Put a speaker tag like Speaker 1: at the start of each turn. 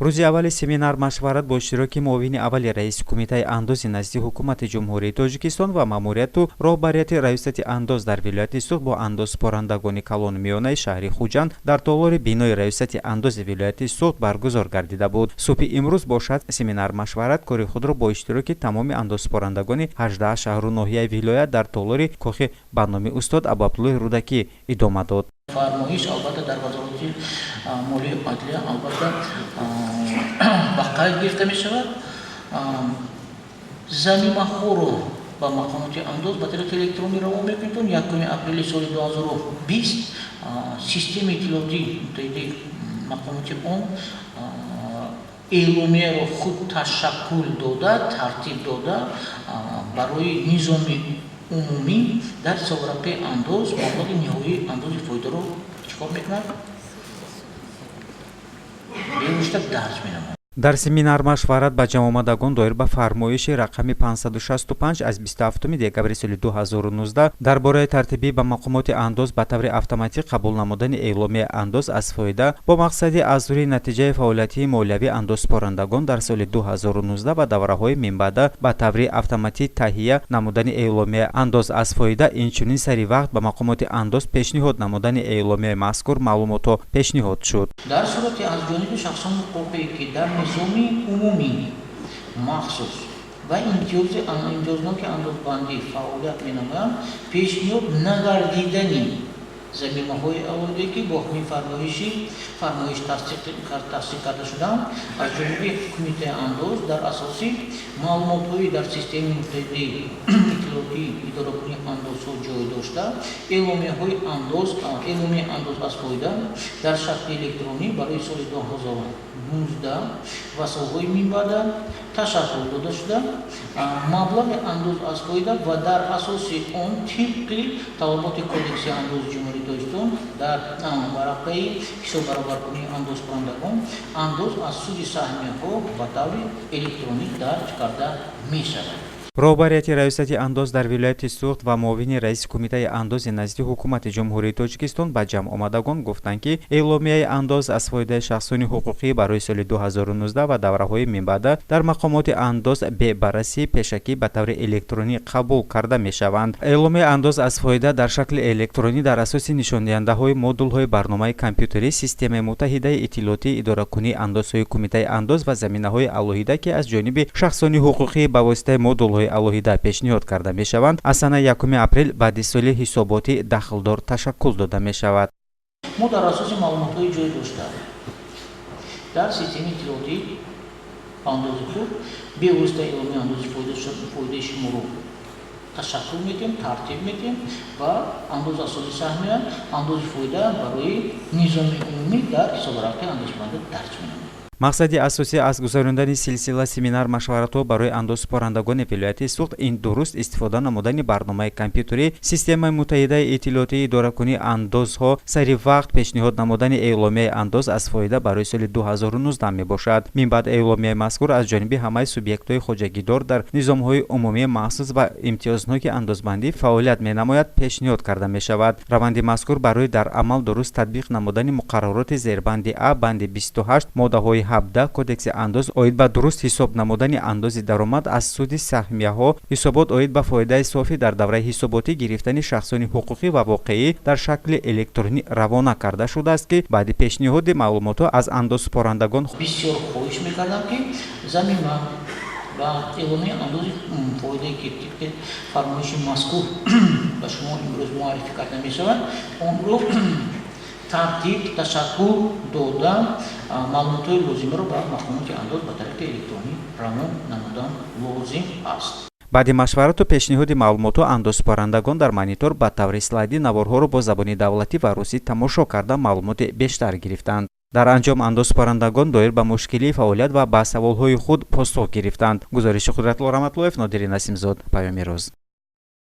Speaker 1: рӯзи аввали семинар машварат бо иштироки муовини аввали раиси кумитаи андози назди ҳукумати ҷумҳурии тоҷикистон ва маъмурияту роҳбарияти раёсати андоз дар вилояти суғд бо андозпорандагони калони миёнаи шаҳри хуҷанд дар толори бинои раёсати андози вилояти суғд баргузор гардида буд. Субҳи имрӯз бошад семинар машварат кори худро бо иштироки тамоми андозпорандагони 18 шаҳру ноҳияи вилоят дар толори кохи барноми устод Абабдуллои Рудакӣ идома дод.
Speaker 2: Фармоиш албатта дар вазорати молияи адлия албатта ба қайд гирифта мешавад. Замимаҳоро ба мақомоти андоз ба тариқи электронӣ равон мекунем. 1 апрели соли 2020 системаи иттилоотии муттаҳидаи мақомоти он эъломияро худ ташаккул дода, тартиб дода барои низоми умумӣ дар ҳисобрақи андоз маблағи ниҳоии андози фоидаро чикор мекунад? Бевушта дарҷ менамояд.
Speaker 1: дар семинар машварат ба ҷамъомадагон доир ба фармоиши рақами 565 аз 27 декабри соли 2019 дар бораи тартиби ба мақомоти андоз ба таври автоматик қабул намудани эъломияи андоз аз фоида бо мақсади арзури натиҷаи фаъолияти молиявии андозпорандагон дар соли 2019 ва давраҳои минбаъда ба таври автоматик таҳия намудани эъломияи андоз аз фоида, инчунин сари вақт ба мақомоти андоз пешниҳод намудани эъломияи мазкур маълумото пешниҳод шуд.
Speaker 2: дар сурати аз ҷониби шахсони ҳуқуқӣ ки дар низоми умумӣ махсус ва имтиёзноки андозбандӣ фаъолият менамоянд, пешниҳод нагардидани замимаҳои алоҳида ки бо ҳамин фармоиш тасдиқ карда шудаанд аз ҷониби кумитаи андоз дар асоси маълумотҳои дар системаи муттаҳидаи иттилоотии идоракунии андозҳо ҷой дошта, эъломияи андоз аз фоида дар шакли электронӣ барои соли 2019 ва солҳои минбаъда ташаккул дода шуда, маблағи андоз аз фоида ва дар асоси он тибқи талаботи кодекси андози ҷумҳурии Тоҷикистон дар варақаи ҳисоббароbarкунии андозкунандагон андоз аз суди саҳмияҳо ба таври электронӣ дарҷ карда мешавад.
Speaker 1: роҳбарияти раёсати андоз дар вилояти суғд ва муовини раиси кумитаи андози назди ҳукумати ҷумҳурии Тоҷикистон ба ҷамъомадагон гуфтанд ки эъломияи андоз аз фоидаи шахсони ҳуқуқӣ барои соли 2019 ва давраҳои минбаъда дар мақомоти андоз бе барраси пешакӣ ба таври электронӣ қабул карда мешаванд. эъломияи андоз аз фоида дар шакли электронӣ дар асоси нишондиҳандаҳои модулҳои барномаи компютерӣ системаи муттаҳидаи иттилоотии идоракунии андозҳои кумитаи андоз ва заминаҳои алоҳида ки аз ҷониби шахсони ҳуқуқӣ ба воситаи модулҳои алоҳида пешниҳод карда мешаванд, аз санаи 1 апрел баъди соли ҳисоботи дахлдор ташаккул дода мешавад.
Speaker 2: мо дар асоси маълумотҳои ҷой дошта дар системаи иттилоотии андози худ бевосита эъломияи андози фоидаи шуморо ташаккул метиҳем, тартиб метиҳем ва андоз асоси саҳмия, андози фоида барои низоми умумӣ дар ҳисобрақи андозбанда дарҷ менамояд.
Speaker 1: мақсади асосӣ аз гузарондани силсила семинар машваратҳо барои андозпорандагони вилояти суғд ин дуруст истифода намудани барномаи компютерӣ, системаи муттаҳидаи иттилоотии идоракунии андозҳо, сари вақт пешниҳод намудани эъломияи андоз аз фоида барои соли 2019 мебошад. минбаъд эъломияи мазкур аз ҷониби ҳамаи субъектҳои хоҷагидор дар низомҳои умумии махсус ва имтиёзноки андозбандӣ фаъолият менамояд, пешниҳод карда мешавад. раванди мазкур барои дар амал дуруст татбиқ намудани муқаррароти зербанди А банди 28 моддаҳои 17 кодекси андоз оид ба дуруст ҳисоб намудани андози даромад аз суди саҳмияҳо, ҳисобот оид ба фоидаи софӣ дар давраи ҳисоботӣ гирифтани шахсони ҳуқуқӣ ва воқеӣ дар шакли электронӣ равона карда шудааст ки баъди пешниҳоди маълумотҳо аз андозпорандагон
Speaker 2: бисёр хоҳиш мекардам ки замима ва эъломияи андози фоидае ки тибқи фармоиши мазкур ба шумо имрӯз муаррифӣ карда мешавад, онро тартиб, ташаккул дода маълумотҳои лозимаро ба мақомоти андоз ба тариқи электронӣ равон намудан лозим аст.
Speaker 1: баъди машварату пешниҳоди маълумотҳо андозпорандагон дар монитор ба таври слайди наворҳоро бо забони давлатӣ ва русӣ тамошо карда маълумоти бештар гирифтанд. дар анҷом андозпорандагон доир ба мушкилии фаъолият ва ба саволҳои худ посух гирифтанд. гузориши Қудратло Раматлоев, Нодири Насимзод, Паёми рӯз.